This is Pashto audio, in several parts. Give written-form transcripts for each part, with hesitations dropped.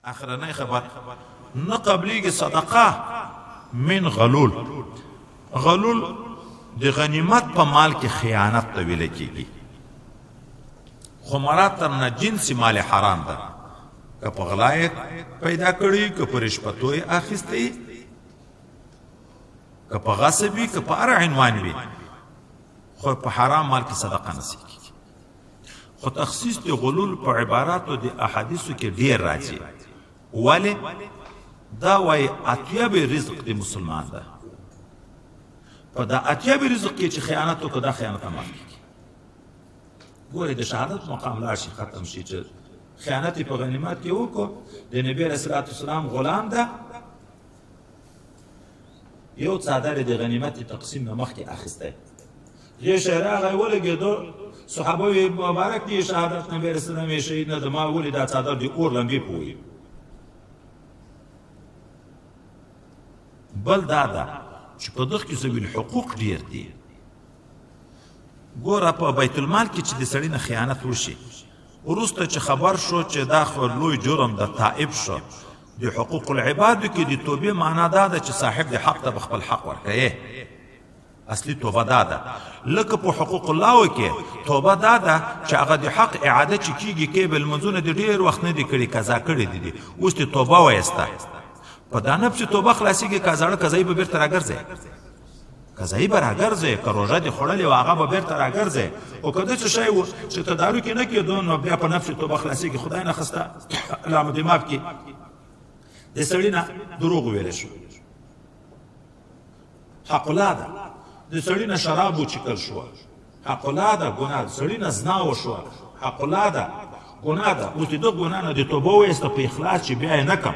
اخرنی خبر نه قبلیږي صدقه من غلول. غلول د غنیمت په مال کې خیانت ته ویل کېږي، خو مراد تر نه جنس مال حرام ده، که په غلا پیدا کړي، که په رشوتو یې اخیستی، که په غصب وي، که په هر عنوان وي، خو په حرام مال کې صدقه نسی کېږي. خو تخصیص د غلول په عباراتو د احادیثو کې ډېر راځي. ولې؟ دا وایي اطیب رزق د مسلمان ده، په دا اطیب رزق کې چې خیانت وکړه دا خیانت هم کېږي. ګورې د شهادت مقام لاړ شي، ختم شي چې خیانت یې په غنیمت کې وکړو. د نبي علیه صلات وسلام غلام ده، یو څادر د غنیمت تقسیم نه مخکې اخیستی، یې شی راغی ولګېدو، صحابه وی مبارک دی شهادت نبی علیه السلام یې شهید نه ده، ما ولې دا څادر د اور لمبې په وي. بل دا ده چې په دغه کې سبیل حقوق ډېر دي. ګوره په بیت المال کې چې د سړي نه خیانت وشي، وروسته چې خبر شو چې دا خو لوی جرم ده، تائب شو، د حقوق العبادو کې د توبې معنا دا ده چې صاحب د حق ته به خپل حق ورکوي. اصلي توبه دا ده. لکه په حقوق الله کې توبه دا ده چې هغه د حق اعاده چې کېږي کې به لمونځونه د ډېر وخت نه دي کړي، قضا کړي دي، اوس دې توبه وایسته. په دا نه چې توبه خلاصېږي که زاړه قضایي به بېرته راګرځي، قضایي به راګرځي، که روژه دې خوړلې وه هغه به بېرته راګرځي. او که داسې شی و چې تدارک یې نه کېدو نو بیا په نفس توبه خلاصېږي. خدای نه خسته علامه دماغ کې د سړي نه دروغ وویلی شو، حق الله ده. د سړي نه شراب وچکل شوه، حق الله ده ګناه ده. سړي نه زنا وشوه، حق الله ده ګناه ده. اوس د دغه ګناه نه د توبه وایسته په اخلاص چې بیا یې نه کړم،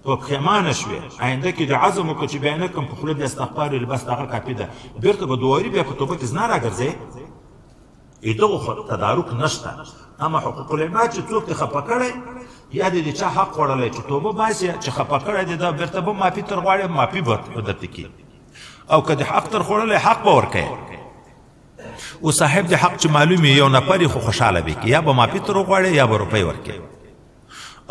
په پښیمانه شوې، آینده کې د عزم وکړه چې بیا یې نه کړم، په خوله د استغفار ویل بس هغه کافي ده. بېرته به دواري بیا په توبه کې زنا راګرځې. دغه خو تدارک نشته. اما حقوق العباد چې څوک دې خفه کړی یا دې د چا حق خوړلی چې توبه باسي، چې خفه کړی دی دا بېرته به معافي تر غواړي، معافي به درته کړي. او که د حق تر خوړلی حق به ورکوي. او صاحب د حق چې معلوم یو نفر خو خوشحاله به کړي، یا به معافي تر وغواړي یا به روپۍ ورکوي.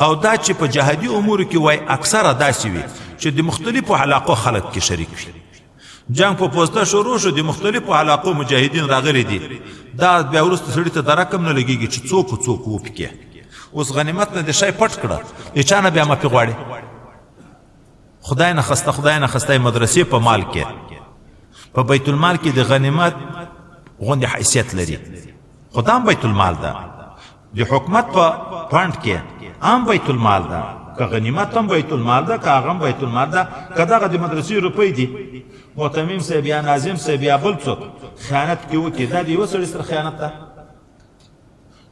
او دا چې په جهادي امورو کې وای اکثره داسې وي چې د مختلفو علاقو خلک کې شریک وي. جنگ په پوسته شروع شو، د مختلفو علاقو مجاهدین راغلي دي، دا بیا وروسته سړي ته درک هم نه لګېږي چې څوک څوک وپکې. اوس غنیمت نه د شی پټ کړه، د چا نه بیا معافي غواړي. خدای نه خسته، خدای نه خسته مدرسې په مال کې، په بیت المال کې د غنیمت غوندې حیثیت لري. خو دا هم بیت المال ده، د حکومت په فنډ کې هم بیت المال ده، که غنیمت هم بیت المال ده، که هغه هم بیت المال ده، که دغه د مدرسې روپۍ دي. معتمم صاحب یا ناظم صاحب یا بل څوک خیانت کې وکړي، دا د یوه سړي سره خیانت ده،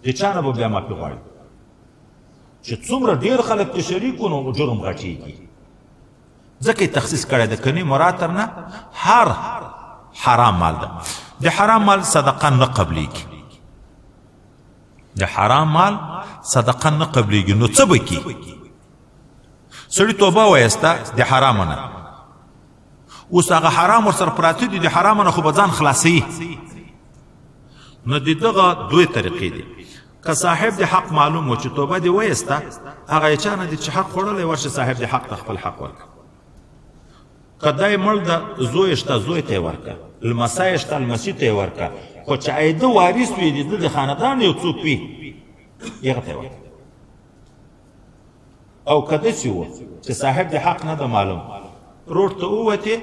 د چا نه به بیا معافي غواړي. چې څومره ډېر خلک چې شریک وو نو جرم غټېږي. ځکه یې تخصیص کړی ده. کنی مراد تر نه هر حرام مال ده. د حرام مال صدقه نه قبلیږي، د حرام مال صدقه نه قبلیږي. نو څه به کړي؟ سړي توبه وایسته د حرامه نه، اوس هغه حرام ورسره پراته دي، د حرامه نه خو به ځان خلاصوي. نو د دغه دوی طریقې دي. که صاحب د حق معلوم و چې توبه دې وایسته، هغه یې چا نه دي چې حق خوړلی ورشه صاحب د حق ته خپل حق ورکړه. که دی مړ ده زوی شته زوی ته یې ورکړه، لمسی شته لمسي ته یې ورکړه. خو چې عیده وارث وي، د ده د خاندان یو څوک وي، هغه ته یې ورکړه. او که داسې و چې صاحب د حق نه ده معلوم، روډ ته ووتې،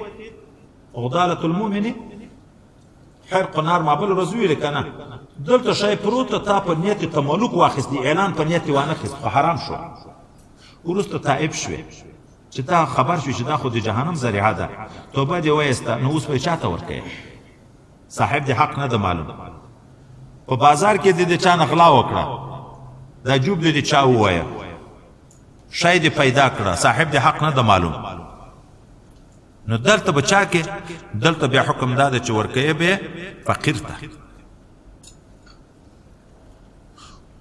غدالة المؤمن حرق نار ما بل ورځ ویلې که نه، دلته شی پروت ده، تا په نیت یې تملک واخیست، اعلان په نیت یې وانخیست، خو حرام شو. وروسته تائب شوې چې دا خبر شوې چې دا خو د جهنم ذریعه ده، توبه دې وایسته، نو اوس به یې چا ته ورکوې؟ صاحب د حق نه ده معلوم. په بازار کې دې د چا نه غلا وکړه، دا جوب دې د چا ووایه، شی دې پیدا کړه، صاحب د حق نه ده معلوم. نو دلته به چا کې؟ دلته بیا حکم دا ده چې ورکوې به فقیر ته.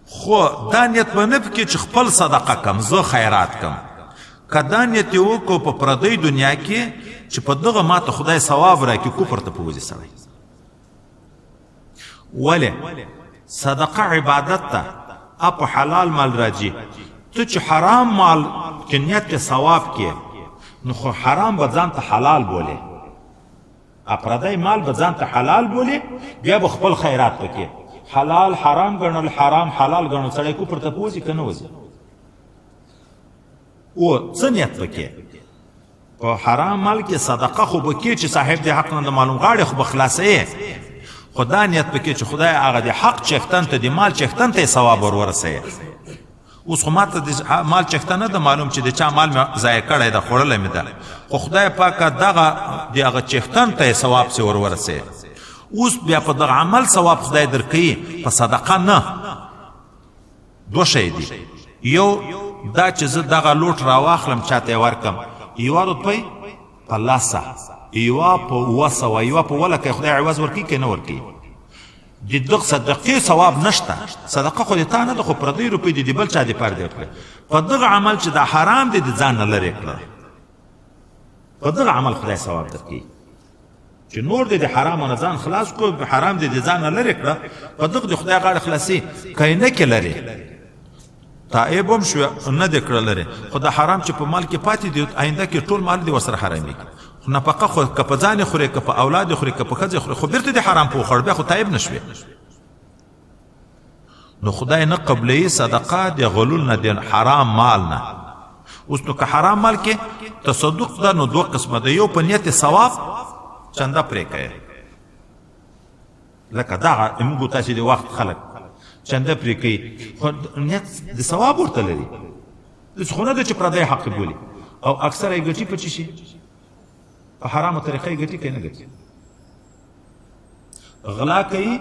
خو دا نیت به نه پکې چې خپل صدقه کم، زه خیرات کم. که دا نیت یې وکړو په پردۍ دنیا کې چې په دغه ماته خدای ثواب راکړي، کفر ته پوځي سړی. ولې؟ صدقه عبادت ته، په حلال مال راځي. ته چې حرام مال کې نیت کې ثواب کې نو خو حرام به ځان ته حلال بولې پردی مال به ځان ته حلال بولې بیا به خپل خیرات پکې حلال حرام ګڼل حرام حلال ګڼل سړی کفر ته پوځي که نه وځي او څه نیت پکې په حرام مال کې صدقه خو به کې چې صاحب د حق نه د معلوم غاړې خو به خلاصوې خو دا نیت پکې چې خدای هغه د حق چښتن ته د مال چښتن ته یې ثواب ور ورسوي اوس خو ماته د مال چښته نه ده معلوم چې د چا مال مې ضایع کړی ده خوړلی مې ده خو خدای پاکه دغه د هغه چښتن ته یې ثواب سې ور ورسوي اوس بیا په دغه عمل ثواب خدای درکوي په صدقه نه دوه شی دي یو دا چې زه دغه لوټ راواخلم چاته یې ورکم یوه روپۍ په لسه یوه په اووه سوه یوه په اووه لکه خدای عوض ورکوي که نه ورکوي د دغه صدقې ثواب نشته صدقه خو د تا نه ده خو پردی روپۍ دي د بل چا دپاره دی ورکړی په دغه عمل چې دا حرام دی د ځان نه لرې کړه په دغه عمل خدای ثواب درکوي چې نور دی د حرامو نه ځان خلاص کړو حرام دی د ځان نه لرې کړه په دغه د خدای غاړه خلاصي که یې نه کې لرې تائب هم شو نه دی کړه لرې خو د حرام چې په مال کې پاتې دی آینده کې ټول مال دی ورسره حرامېږي نفقه خو که په ځان خورې که په اولاد خورې که په ښځې خورې خو بیرته د حرام په وخوړ بیا خو تایب نه شوې نو خدای نه قبلوي صدقه د غلول نه د حرام مال نه اوس نو که حرام مال کې تصدق ده نو دوه قسمه ده یو په نیت ثواب چنده پرې کوې لکه دغه موږ تاسې د وخت خلک چنده پرې کوي خو نیت د ثواب ورته لري داسې خو نه ده چې پردی حق بولي او اکثره یې ګټي په څه شي په حرامو طریقه یې ګټي که نه ګټي غلا کوي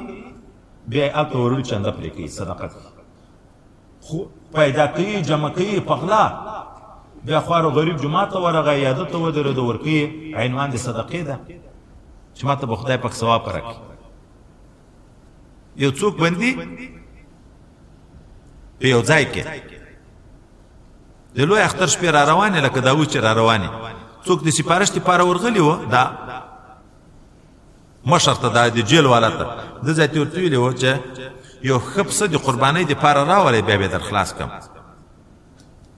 بیا یې هلته وروړي چنده پرې کوي صدقه خو پیدا کوي جمع کوي په غلا بیا خوار و غریب جومات ته ورغی یا ده ته ودرېده ورکوي عنوان د صدقې ده چې ما ته به خدای پاک ثواب راکړي یو څوک بندي په یو ځای کې د لوی اختر شپې را روانې لکه دا اوس چې را روانې څوک د سپارش دپاره ورغلي وه دا مشر ته دا د جیل والا ته ده ځای ته ورته ویلي وه چې یو ښه پسه د قربانۍ دپاره راولئ بیا به یې در خلاص کړم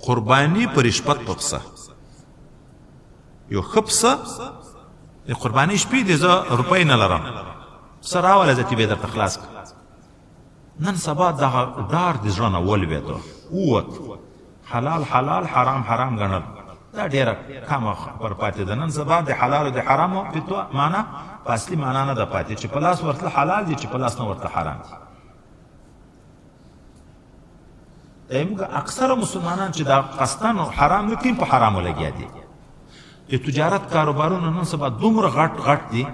قرباني په رشوت په پسه یو ښه پسه د قربانۍ شپې دي زه روپۍ نه لرم پسه راوله زه تې به یې درته خلاص کړم نن سبا دغه ډار د زړه نه ولوېده ووت حلال حلال حرام حرام ګڼل دا ډېره کمه خبر پاتې ده نن سبا د حلال او د حرامو فتوا معنا په اصلي معنا نه ده پاتې چې په لاس ورتله حلال دي چې په لاس نه ورتله حرام دي زموږ اکثره مسلمانان چې دا قصدن حرام نه کوي په حرامو لګیا دي د تجارت کاروبارونه نن سبا دومره غټ غټ دي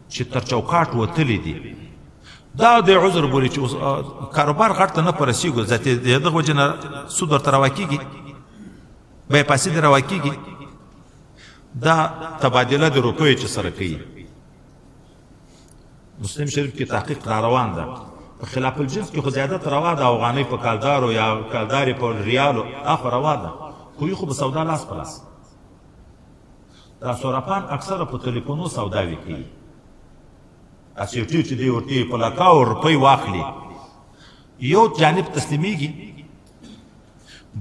چې تر چوکاټ وتلي دي دا د عذر بولي چې کاروبار غټ ته نه په رسېږو ذاتې د دغه وجې نه سود ورته روا کېږي بیې پیسې دې روا کېږي دا تبادله د روپیو چې سره کوي مسلم شریف کې تحقیق را روان ده په خلاف الجنس کې خو زیادت روا ده افغانۍ په کالدارو یا کالدارې په ریالو دا خو روا ده خو یې خو به سودا لاس په لاس دا سوراپان اکثره په تلیفونو سوداوې کوي داسې یو ټي چې دی ورته په لکاو روپۍ واخلي یو جانب تسلیمیږي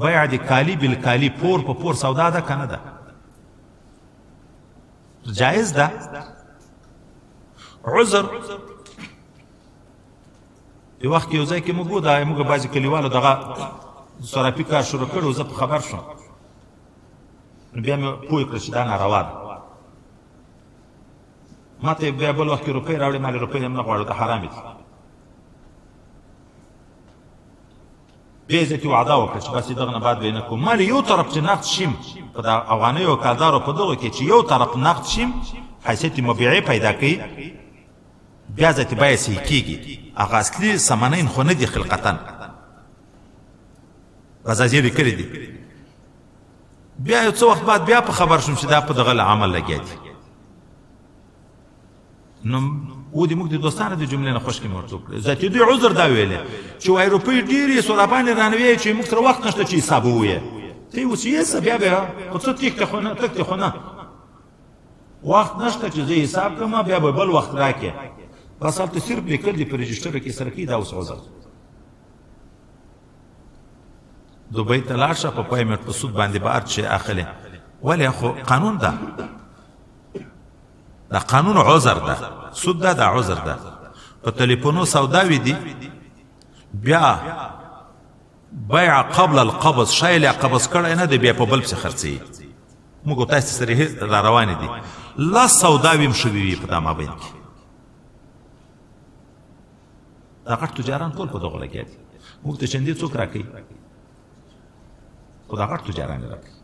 بیع د کالي بالکالي پور په پور سودا ده که نه ده جایز ده عذر یو وخت کې یو ځای کې موږ دا موږ بعضې کلیوالو دغه صرافي کار شروع کړی و زه په خبر شوم نو بیا مې پوه کړه چې دا ناروا ده ما ته بیا بل وخت کې روپۍ راوړې ما له روپۍ هم نه غواړو د حرامې دي بیا یې زه وعده وکړه چې بس دغه نه بعد به یې نه کوم ما له یو طرف چې نقد شیم په د افغانیو او کالدارو په دغو کې چې یو طرف نقد شیم حیثیت مبیعې پیدا کوي بیا ذاتې بیه صحیح کېږي هغه اصلي ثمنین خو نه دي خلقتن غزازي لیکلي دي بیا یو څه وخت بعد بیا په خبر شوم چې دا په دغه عمل لګیا دي نو و دې موږ د دوستانو د جملې نه خوشکې مې ورته وکړې ذاتې دوی عذر دا ویلې چې وایي روپۍ ډېرې سورابانې رانوې چې موږ سره وخت نشته چې حساب ووایې ته یې اوس یې څه بیا بیا خو څه تکتې خو نه وخت نشته چې زه حساب کړم بیا به بل وخت راکې بس هلته صرف لیکل دي په رجسټر کې سره کوي دا اوس عذر دوبۍ ته لاړ شه په پیمنټ په سود باندې به هر شی اخلې ولې خو قانون ده دا قانون عذر ده سود ده دا عذر ده په تلیفونو سوداوي دي بیا بیع قبل القبض شی لا قبض کړی نه دی بیا په بل پسې خرڅوي موږ تاسو سره را روانې دي لا سوداوي هم شوي وي په دا مابین کې دا غټ تجاران ټول په دغه لګیا دي موږ ته چندې څوک راکوي خو دا غټ تجاران راکوي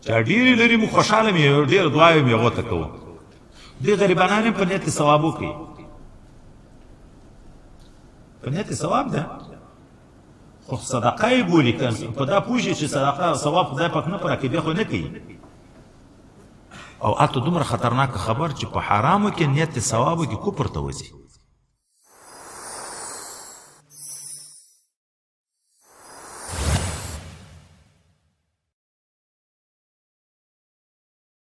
چا ډېرې لري موږ خوشحاله مې ډېر دعاوې مې هغو ته کوو دې غریبانان په نیت ثواب وکړي په نیت ثواب ده خو صدقه یې بولي په دا پوه شي چې صدقه ثواب خدای پاک نه په راکوي بیا خو نه کوي او هلته دومره خطرناکه خبر چې په حرامو کې نیت ثواب وکړي کفر ته وځي